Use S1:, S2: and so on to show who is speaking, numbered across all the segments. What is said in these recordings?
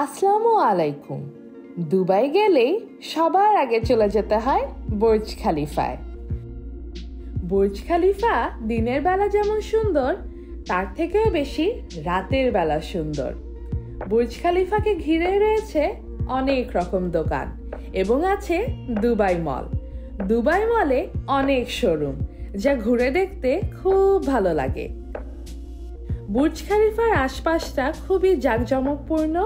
S1: আসসালামু আলাইকুম। দুবাই গেলেই সবার আগে চলে যেতে হয় বুর্জ খালিফায়। বুর্জ খালিফা দিনের বেলা যেমন সুন্দর, তার থেকেও বেশি রাতের বেলা সুন্দর। বুর্জ খালিফাকে ঘিরে রয়েছে অনেক রকম দোকান এবং আছে দুবাই মল। দুবাই মলে অনেক শোরুম, যা ঘুরে দেখতে খুব ভালো লাগে। বুর্জ খালিফার আশপাশটা খুবই জাঁকজমকপূর্ণ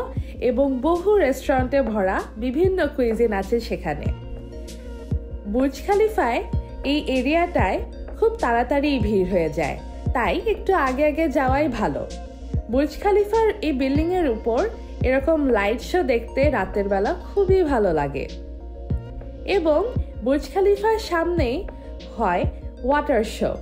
S1: এবং বহু রেস্টুরেন্টে ভরা বিভিন্ন কুইজিন আছে সেখানে। বুর্জ খালিফায় এই এরিয়াটায় খুব তাড়াতাড়ি ভিড় হয়ে যায়, তাই একটু আগে আগে যাওয়াই ভালো। বুর্জ খালিফার এই বিল্ডিং এর উপর এরকম লাইট শো দেখতে রাতের বেলা খুবই ভালো লাগে। এবং বুর্জ খালিফার সামনেই হয় ওয়াটার শো।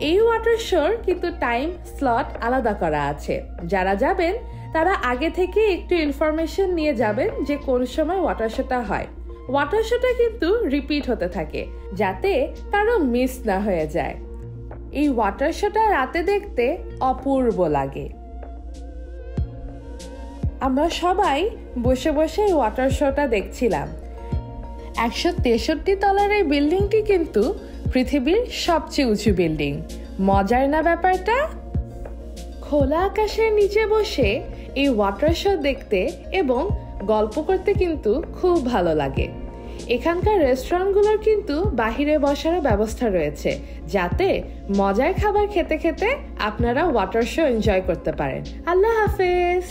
S1: এই ওয়াটার শোর কিন্তু টাইম স্লট আলাদা করা আছে। যারা যাবেন তারা আগে থেকে একটু ইনফরমেশন নিয়ে যাবেন যে কোন সময় ওয়াটার শোটা হয়। ওয়াটার শোটা কিন্তু রিপিট হতে থাকে, যাতে কারো মিস না হয়ে যায়। এই ওয়াটার শোটা রাতে দেখতে অপূর্ব লাগে। আমরা সবাই বসে বসে ওয়াটার শোটা দেখছিলাম। 163 তলার এই বিল্ডিংটি কিন্তু পৃথিবীর সবচেয়ে উঁচু বিল্ডিং। মজার না ব্যাপারটা? খোলা আকাশের নিচে বসে এই ওয়াটার শো দেখতে এবং গল্প করতে কিন্তু খুব ভালো লাগে। এখানকার রেস্টুরেন্টগুলোর কিন্তু বাহিরে বসার ব্যবস্থা রয়েছে, যাতে মজার খাবার খেতে খেতে আপনারা ওয়াটার শো এনজয় করতে পারেন। আল্লাহ হাফেজ।